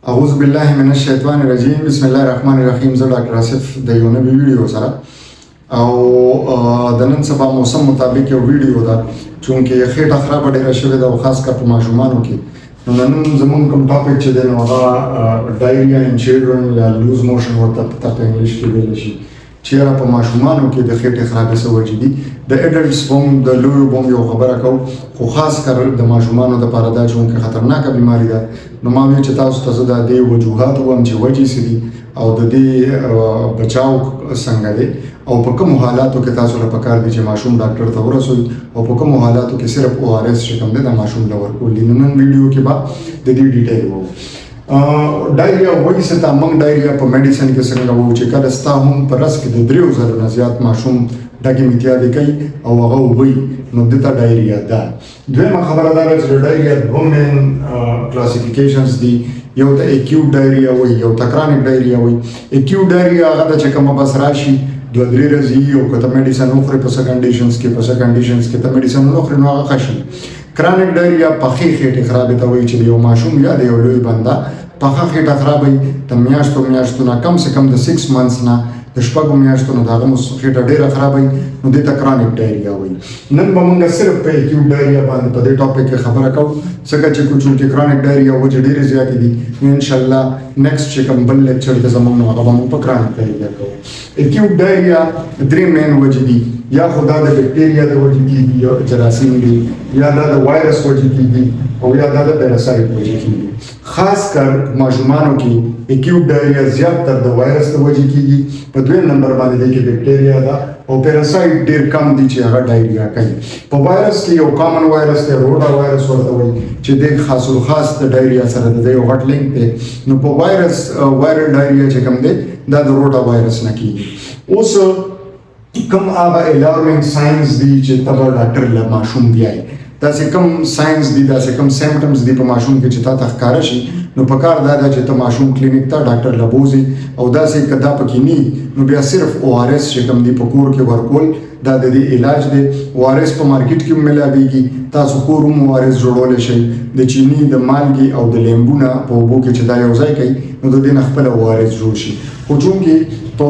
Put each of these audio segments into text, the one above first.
اعوذ بالله من الشیطان الرجیم بسم الله الرحمن الرحیم. زه ډاکټر آصف د یو نوې ویډیو سره او د نن سبا موسم مطابق یو ویډیو ده چونکې خېټه خرابه ډېره شوې ده او خاص کر په ماشومانو کې. نو نن زموږ کوم ټاپک چې دی نو هغه ډایریا ان چلډرن یا لوز موشن ورته په انګلیش کې ویلی شي. چیرې په ماشومانو کې د خېټې خرابې څه وجې دي. د اډلټس بوم د لویو بوم یو خبره کوو، خو خاص کر د ماشومانو دپاره دا چونکې خطرناکه بیماري ده. نو ما ویل چې تاسو ته زه د دې وجوهات ووایم چې وجې څه دي او د دې بچاو څنګه دی او په کومو حالاتو کې تاسو له پکار دي چې ماشوم ډاکټر ته ورسوي او په کومو حالاتو کې صرف ORS چې کوم دی د ماشوم له ورکول دي. نن ویډیو کې به د دې ډیټیل وو. ډایریا وایي چې تا موږ ډایریا په میډیسن کې څنګه وو چې کله ستا هم په رس کې د 3000 نه زیات ماشوم ډاګې میتیادې کوي او هغه وایي نو دته ډایریا ده. دویمه خبره دا ده چې ډایریا دوه مین کلاسیفیکیشنز دي. یو ته اکیوټ ډایریا وایي، یو ته کرانیک ډایریا وایي. اکیوټ ډایریا هغه ده چې کومه بس راشي 2-3 ورځې او که ته میډیسن وخورې په څه کنډیشنز کې ته میډیسن ونه خورې نو هغه ښه شي. کرانیک ډایریا پخې خېټې خرابې ته وایي چې د یو ماشوم یا د یو لوی بنده پخه خېټه خرابوي د میاشتو نه کم سے کم د 6 months نه د 6 میاشتو نه د هغه خېټه ډېره خرابوي نو دې ته کرانیک ډایریا وایي. نن به موږ صرف په اکیوټ ډایریا باندې په دې ټاپک کې خبره کوو ځکه چې چونکې کرانیک ډایریا وجې ډېرې زیاتې دي. انشاءالله نیکسټ چې کوم بل لیکچر دی زموږ نو هغه به موږ په کرانیک ډایریا کوو. اکیوټ ډایریا 3 مین وجې دي. یا خدا د بکټریا د وجې کېږي یا جراثیم دي یا دا د وایرس وجې کېږي او یا دا د پیراسایټ وجې کېږي. خاص کر ماشومانو کې اکیوټ ډایریا زیاتره د وایرس د وجې کېږي. په دویم نمبر باندې دی کې بکټریا ده او پیراسایټ ډېر کم دي چې هغه ډایریا کوي. په وایرس کې یو کامن وایرس دی روټا وایرس ورته وایي چې د خاص د ډایریا سره د یو غټ لینک دی. نو په وایرل ډایریا چې کوم دی دا د روټا وایرس نه کېږي. اوس کوم هغه الارمینګ ساینز دي چې تبه ډاکټر له ماشوم بیایي. داسې کوم ساینز دي داسې کوم سیمټمز دي په ماشوم کې چې تا ته ښکاره شي نو پکار دا ده چې ته ماشوم کلینیک ته ډاکټر له بوځي او داسې که دا پکې نه نو بیا صرف ORS چې کوم دي په کور کې ورکول دا د دې علاج دی. ORS په مارکیټ کې ملاویږي. تاسو کور هم ORS جوړولی شئ. د چینی د مالګې او د لیمبو نه په اوبو کې چې دا یو ځای کوي نو د دې نه خپله ORS جوړ شي. خو چونکې په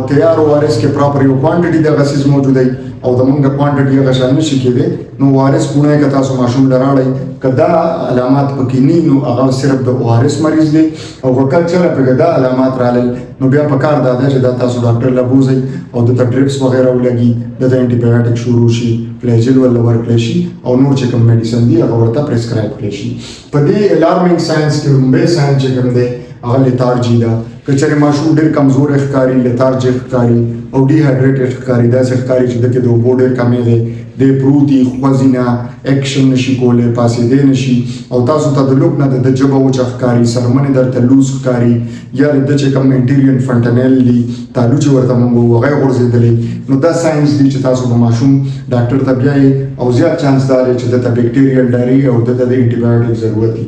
تیار ORS کې پراپر یو کوانټیټي دغه څیز موجود دی او د مونږ کوانټیټي هغه شان نشي کېدی نو ORS پونه که تاسو ماشوم له راوړئ که دا علامات پکې نه نو هغه صرف د ORS مریض دی او که کلچره پکې دا علامات رالل نو بیا پکار دا ده چې دا تاسو ډاکټر له بوځئ او دته ډریپس وغیره ولګي دته انټي شروع شي فلیجل ولا ورکړی شي او نور چې کوم میډیسن دي هغه ورته پرسکرایب کړی شي. په دې الارمینګ ساینس کې لومبی ساینس چې کوم دی هغه لیتارجي ده. که چېرې ماشوم ډېر کمزور ښکاري لیتارجي ښکاري او ډیهایډریټډ ښکاري داسې ښکاري چې دکې د اوبو ډېر کمی دی دی پروت وي خوځي نه ایکشن نشي کولی پاسېدی نشي او تاسو ته د لوک نه د ژبه وچه ښکاري سرمنې درته لوز ښکاري یا د چې کوم انټیریور فنټنل دي تالو چې ورته موږ وایو هغه یې غورځېدلی نو دا ساینس دي چې تاسو به ماشوم ډاکټر ته بیایئ او زیات چانس دا دی چې دته بیکټیریل ډایریا او دته د انټي ضرورت وي.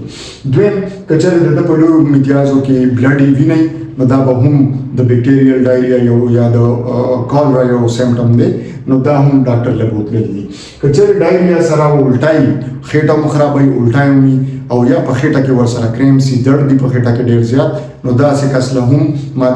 دویم که چېرې د ده په لویو میتیازو کې بلډ یې وینئ نو دا به هم د بیکټیریل ډایریا یو یا د کالرا یو سیمټم دی نو دا هم ډاکټر له بوتللی دي. که چېرې ډایریا سره الټایي خېټه مو خرابوي الټای وي او یا په خېټه کې ورسره کریم سي درد دي په خېټه کې ډېر زیات نو داسې کس له هم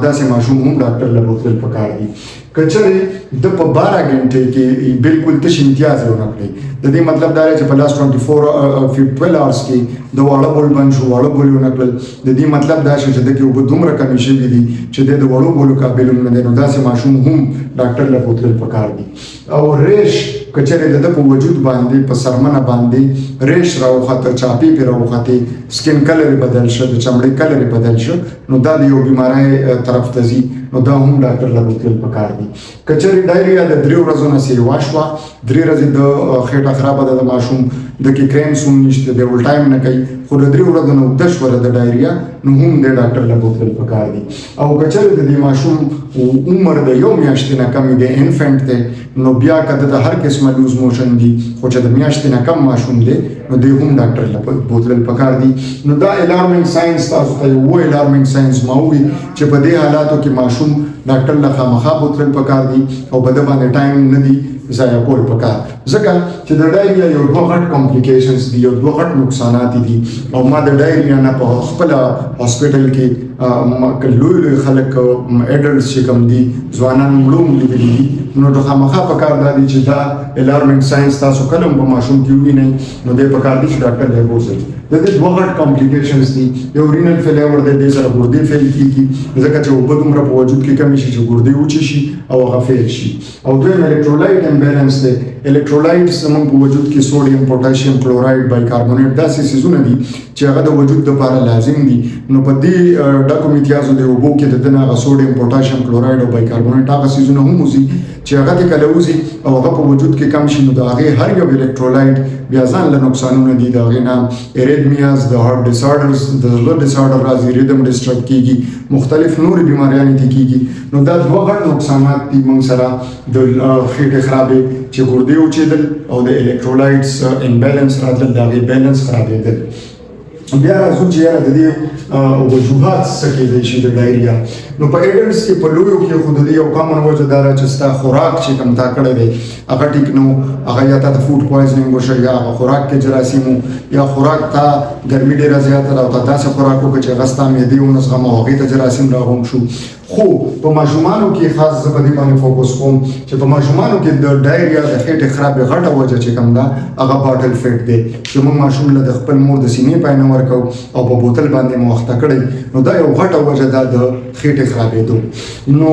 داسې ماشوم هم ډاکټر له بوتلل پکار دي. که چېرې د په 12 غنټې کې بالکل تش امتیاز یې ونه کړئ د دې مطلب دا دی چې په لاست 12 hours کې د واړه بول بند شو واړه بول یې ونه کړل د دې مطلب دا شو چې دکې اوبه دومره کمې شوي دي چې دی د وړو بولو قابل هم نه دی نو داسې ماشوم هم ډاکټر له بوتلل پکار دي. او ریش که چېرې د ده په وجود باندې په سرمنه باندې ریش راوخته چاپې پرې راوختې سکین کلر یې بدل شه د چمړې کلر یې بدل شه نو دا د یو بیمارۍ طرف ته ځي نو دا هم ډاکټر له بوتلل پکار دي. که چېرې ډایریا د 3 ورځو نه سیوا شوه 3 ورځې د خېټه خرابه ده د ماشوم دکې کریمس هم نشته دی الټایم نه کوي خو د 3 ورځو نه اوږده شوله د ډایریا نو هم د ډاکټر له بوتلل پکار دي. او که چېرې د دې ماشوم عمر د 1 میاشتې نه کم دی انفنټ دی نو بیا که د هر قسمه لوز موشن دي خو چې د میاشتې نه کم ماشوم دی نو دی هم ډاکټر له بوتلل پکار دي. نو دا الارمینګ ساینس تاسو ته یو الارمینګ ساینس ما ووي چې په دې حالاتو کې ماشوم ډاکټر له خامخا بوتلل پکار دي او په ده باندې ټایم نه دي ضایع کول پکار ځکه چې د ډایریا یو دوه غټ کمپلیکیشنز دي یو دوه غټ نقصانات دي او ما د ډایریا نه په خپل هاسپټل کې لوی خلک اډلټس چې کوم دي ځوانان مړو لیدلي دي نو د خامخا پکار دا دي چې دا الارمنګ ساينس تاسو کلم په ماشوم کې وینئ نو د پکار دي چې ډاکټر له بوزي د دې دوه غټ کمپلیکیشنز دي یو رینل فیلور د دې سره ګردې فیل کیږي ځکه چې اوبه دومره په وجود کې کمی شي چې ګردې وچی شي او هغه فیل شي او دویم الکترولایټ امبیلنس دی الکترولایټس زموږ په وجود کې سوډیم پوټاشیم کلورایډ بایکاربونیټ داسې څیزونه دي چې هغه د وجود لپاره لازم دي نو په دې ډاکو میتیازو د اوبو کې د دغه سوډیم پوټاشیم کلورایډ او بایکاربونیټ هغه څیزونه هم وزي چې هغه د کلوزي او هغه په وجود کې کم شي نو د هغه هر یو الکترولایټ بیا ځان له نقصانونه دي د هغه نام اریدمیاز د هارت ډیسارډرز د زړه ډیسارډر راځي ریدم ډیسټرب کیږي مختلف نور بیماریاں دي کیږي نو دا دوه غټ نقصانات دي موږ سره د خېټې خرابې چې ګردې وچېدل او د الکترولایټس امبیلنس راتلل د هغې بیلنس خرابېدل بیا راځو چې یاره د دې وجوهات څه کېدای شي د ډایریا نو په ایډلټس کې په لویو کې خو د دې یو کامن وجه دا ده چې ستا خوراک چې کوم تا کړی دی هغه ټیک نه و هغه یا تا د فوډ پوایزنینګ وشو یا هغه خوراک کې جراثیم و یا خوراک تا ګرمي ډېره زیاته ده او تا داسې خوراک وکړه چې هغه ستا معدې ونزغم او هغې ته جراثیم راغونډ شو خو په ماشومانو کې خاص زه په دې باندې فوکس کوم چې په ماشومانو کې د ډایریا د خېټې خرابې غټه وجه چې کوم ده هغه باټل فیټ دی چې موږ ماشوم له د خپل مور د سینې پای نه ورکو او په بوتل باندې مو وخته کړی نو دا یو غټه وجه ده د خېټې خرابېدو نو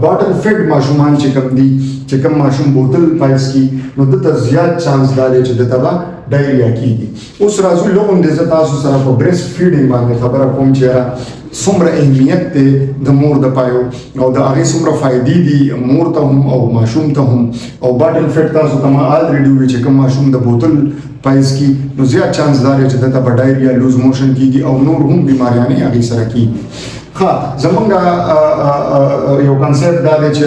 باټل فیټ ماشومان چې کوم دي چې کوم ماشوم بوتل پایس کی نو دته زیات چانس دا دی چې دته به ډایریا کیږي اوس راځو لغون د تاسو سره په بریسټ فیډینګ باندې خبره کوم چې څومره اهمیت دی د مور د پایو او د هغې څومره فایدې دي مور ته هم او ماشوم ته هم او باټل فیټ تاسو ته ما الریډي وویل چې کوم ماشوم د بوتل پایس کی نو زیات چانس دا دی چې دته به ډایریا لوز موشن کیږي او نور هم بیماریانې هغې سره کیږي زمونږ یو کنسپټ دا دی چې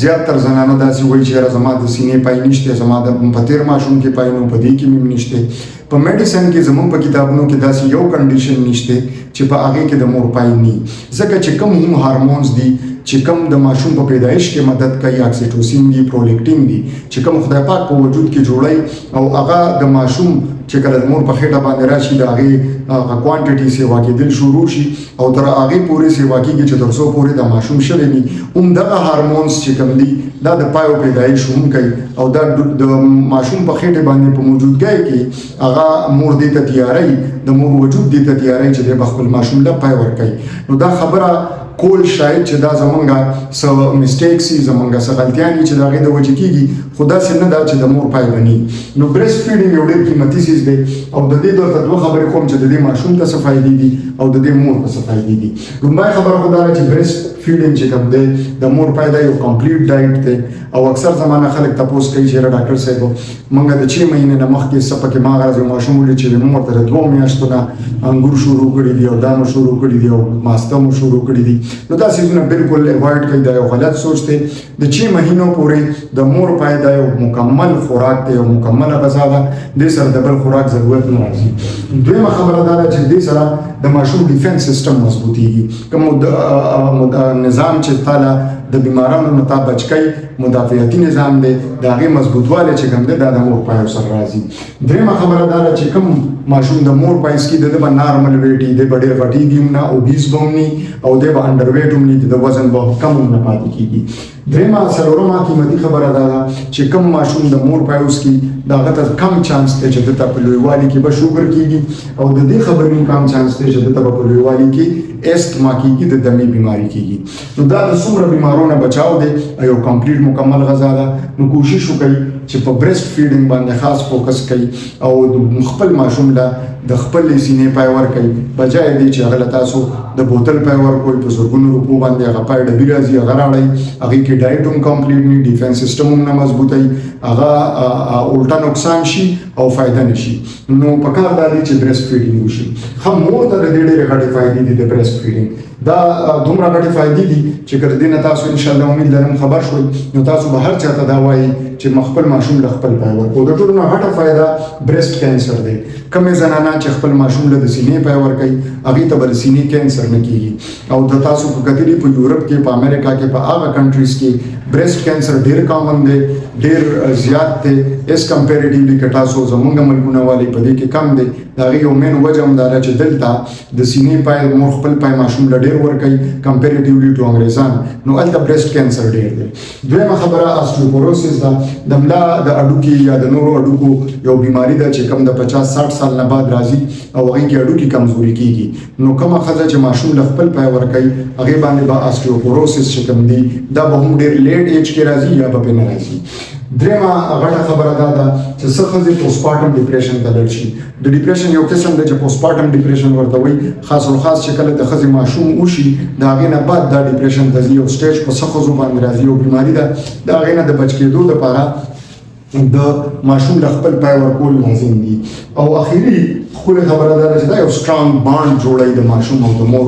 زیاتره زنانه داسې وایي چې زما د سینې پای نشته زما د په تېر ماشوم کې پای نو په دې کې مې نشته په میډیسن کې زموږ په کتابونو کې داسې یو کنډیشن نشته چې په هغې کې د مور پای ني ځکه چې کوم هم هارمونز دي چې کوم د ماشوم په پیدایش کې مدد کوي اکسیټوسین دي پرولیکټین دي چې کوم خدای پاک په وجود کې جوړی او هغه د ماشوم چې کله د مور په خېټه باندې راشي د هغې کوانټیټي سیوا کېدل شروع شي او تر هغې پورې سیوا کېږي چې تر څو پورې د ماشوم شوی وي همدغه هارمونز چې کوم دي دا د پایو پیدایش هم کوي او دا د ماشوم په خېټې باندې په موجودګۍ کې هغه مور دې ته تیاری د مور وجود دې ته تیاری چې دی به خپل ماشوم له پای ورکوي نو دا خبره کول شاید چې دا زمونږه څه میسټیکس وي زمونږه څه غلطیان وي چې د هغې د وجې کېږي خو داسې نه ده چې د مور پای بني نو بریسټ فیډینګ یو ډېر قیمتي څیز دی او د دې درته دوه خبرې کوم چې د دې ماشوم ته څه فایدې دي او د دې مور ته څه فایدې دي لومړی خبره خو دا ده چې بریسټ فیډینګ چې کوم دی د مور پای دا یو کمپلیټ ډایټ دی او اکثر زمانه خلک تپوس کوي چې ډاکټر صاحب موږ د 6 مهینې نه مخکې څه پکې ما غرض ماشوم ولید چې موږ ورته د 2 میاشتو نه انګور شروع کړي دي او دا مو شروع کړي دي او ماسته مو شروع کړي دي نو دا څیزونه بالکل اوایډ کوي دا یو غلط سوچ دی د 6 مهینو پورې د مور پای دا یو مکمل خوراک دی او مکمله غذا ده دې سره د بل خوراک ضرورت نه راځي دویمه خبره دا ده چې دې سره د ماشوم ډیفنس سیستم مضبوطیږي کوم نظام چې تعالی د بیمارانو نه تا بچ کوي مدافعتي نظام دی د هغې مضبوطوالی چې کوم دی دا د مور پایو سره راځي درېیمه خبره دا ده چې کوم ماشوم د مور پایس کې د به نارمل ویټ وي دی به ډېر غټېږي هم نه اوبیز به هم ني او دی به انډر ویټ هم ني د وزن به کم هم نه پاتې کېږي درېیمه څلورمه قیمتي خبره دا ده چې کوم ماشوم د مور پایوس کې د هغه ته کم چانس دی چې دته په لویوالي کې به شوګر کېږي او د دې خبرې هم کم چانس دی چې دته به په لویوالي کې استما کېږي د دمې بیماري کېږي نو دا د څومره بیمارونو بچاو دی یو کمپلیټ مکمل غذا ده نو کوشش وکړئ چې په بریسټ فیډینګ باندې خاص فوکس کوي او خپل ماشوم له د خپل سینې پای ورکوي بجای دی چې هغه له تاسو د بوتل پای ورکوي په زرګونو روپو باندې هغه پای ډبي راځي هغه راړئ هغې کې ډایټ هم کمپلیټ ني ډیفنس سیسټم هم نه مضبوطوي هغه الټا نقصان شي او فایده نشي. نو پکار دا دی چې بریسټ فیډینګ وشي. خو مور ته د دې ډېرې غټې فایدې دي د بریسټ فیډینګ. دا دومره غټې فایدې دي چې که د دې نه تاسو انشاءالله امید لرم خبر شوئ نو تاسو به هر چاته دا وایي چې خپل ماشوم له خپل پای ورکړو. د ټولو نه غټه فایده بریسټ کینسر دی. کومې زنانه چې خپل ماشوم له د سینې پای ورکوي هغې ته به د سینې کینسر نه کېږي. او د تاسو په کتلي په یورپ کې په امریکا کې په هغه کنټریز کې بریسټ کینسر ډېر کامن دی، ډېر زیات دی ایز کمپیریټیولی که تاسو زمونږ ملکونه والي په دې کې کم دی. د هغې یو مین وجه هم دا ده چې دلته د سینې پای مور خپل پای ماشوم له ډېر ورکوي کمپیریټیولی ټو انګریزان، نو هلته بریسټ کینسر ډېر دی. دویمه خبره آسټیوپوروسس ده. د ملا د هډوکي یا د نورو هډوکو یو بیماري ده چې کم د 50-60 سال نه بعد راځي او هغې کې هډوکي کمزوري کېږي. نو کومه ښځه چې ماشوم له خپل پای ورکوي هغې باندې به آسټیوپوروسس چې کوم دي دا به هم ډېر لیټ ایج کې راځي یا به پرې نه راځي. درېیمه غټه خبره دا ده چې څه ښځې پوسټپارټم ډپریشن ته لاړ شي. د ډپریشن یو قسم دی چې پوسټپارټم ډپریشن ورته وایي. خاص الخاص چې کله د ښځې ماشوم وشي د هغې نه بعد دا ډپریشن ته ځي. یو سټیج په څه ښځو باندې راځي، یو بیماري ده. د هغې نه د بچ کېدو لپاره د ماشوم له خپل پای ورکول لازم دي. او اخري ښکلې خبره دا ده چې دا یو سټرانګ بانډ جوړوي د ماشوم او د مور.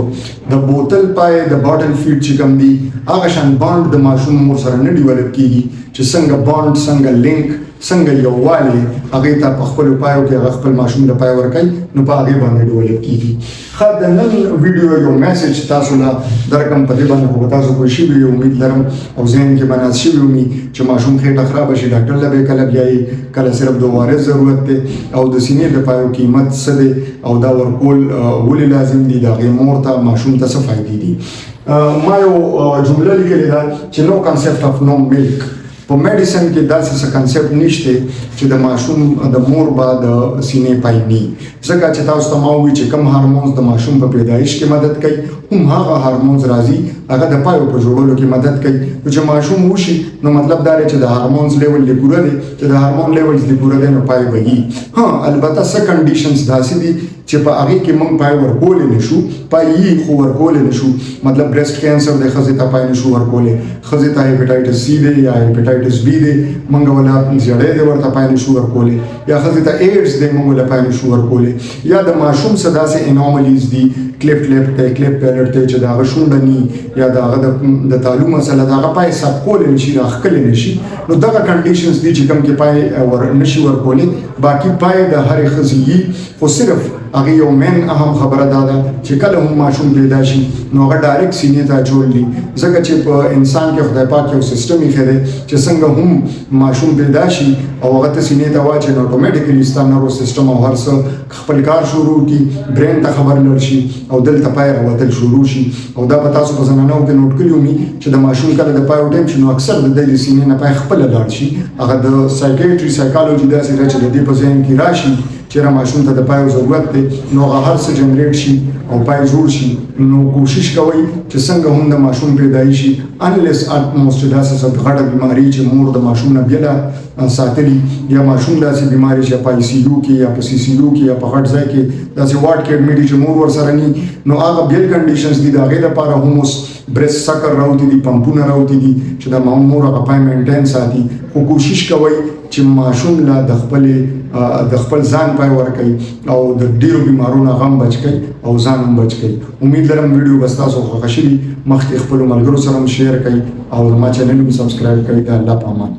د بوتل پای د باټل فیډ چې کوم دي هغه شان بانډ د ماشوم مور سره نه ډیولپ کېږي چې څنګه بانډ، څنګه لینک، څنګه یووالی هغې ته په خپلو پایو کې هغه خپل ماشوم له پای ورکوي نو په هغې باندې ډیولپ کېږي. ښه د نن ویډیو یو میسج تاسو له درکړم، په دې باندې خو به تاسو پوه شوي یو امید لرم او ذهن کې به ناست شوي ومي چې ماشوم خېټه خرابه شي ډاکټر له به یې کله بیایي، کله صرف د وارث ضرورت دی او د سینې د پایو قیمت څه دی او دا ورکول ولې لازم دي، د هغې مور ته ماشوم ته څه فایدې دي. ما یو جمله لیکلې ده چې نو کنسپټ اف نو ملک. په میډیسن کې داسې څه کنسپټ نشته چې د ماشوم د مور به د سینې پای ني. ځکه چې تاسو ته ما ووایي چې کوم هارمونز د ماشوم په پیدایش کې مدد کوي هم هغه هارمونز راځي هغه د پایو په جوړولو کې مدد کوي. نو چې ماشوم وشي نو مطلب دا دی چې د هارمونز لیول دې پوره دی، چې د هارمون لیولز دې پوره دی نو پای به وي. البته څه کنډیشنز داسې دي چې په هغې کې موږ پای ورکولی نه شو، پای یې خو ورکولی نه شو. مطلب بریسټ کینسر دی ښځې ته پای نه شو ورکولی، ښځې ته هیپیټایټس سی دی یا هیپیټایټس بی دی موږ وله زیړی دی ورته پای نه شو ورکولی، یا ښځې ته ایډز دی موږ وله پای نه شو ورکولی، یا د ماشوم څه داسې انوملیز دي کلیفټ لیپ دی، کلیپ پیلټ دی چې د هغه شونډه ني یا د هغه د تالو مسله د هغه پای ساب کولی نه شي، راښکلی نه شي. نو دغه کنډیشنز دي چې کوم کې پای نه شي ورکولی. باقي پای د هرې ښځې یي، خو صرف هغې یو مین اهم خبره دا ده چې کله هم ماشوم پیدا شي نو هغه ډایرکټ سینې ته اچول دي. ځکه چې په انسان کې خدای پاک یو سیسټم ایښی دی چې څنګه هم ماشوم پیدا شي او هغه ته سینې ته واچوي نو اټومیټیکلي ستا نرو سیسټم او هر څه خپل کار شروع کړي، برین ته خبر لړ شي او دلته پای راوتل شروع شي. او دا به تاسو په زنانو کې نوټ کړي ومي چې د ماشوم کله د پای ټایم شي نو اکثر د دې سینې نه پای خپله لاړ شي. هغه د سایکیټري سایکالوجي داسې ده چې د دې په ذهن کې راشي چېرې ماشوم ته د پایو ضرورت دی نو هغه هر څه جنریټ شي او پای جوړ شي. نو کوشش کوئ چې څنګه هم د ماشوم پیدایي شي انلیس اټموسټ داسې څه غټه بیماري چې مور د ماشوم نه بیله ساتلي، یا ماشوم داسې بیماري چې په آی سی یو کې یا په سی سی یو کې یا په غټ ځای کې داسې واټ کې اډمیټ چې مور ورسره ني نو هغه بیل کنډیشنز دي. د هغې لپاره هم اوس بریسټ سکر راوتي دي، پمپونه راوتي دي چې د مور هغه پای مینټین ساتي. خو کوشش کوئ چې ماشوم له د خپل ځان پای ورکوي او د ډېرو بیمارونو غم بچ کوي او ځان هم بچ کوي. امید لرم ویډیو به ستاسو خوښه شوي. مخکې خپلو ملګرو سره هم شیر کوئ او زما چینل هم سبسکرایب کوئ. د الله په امان.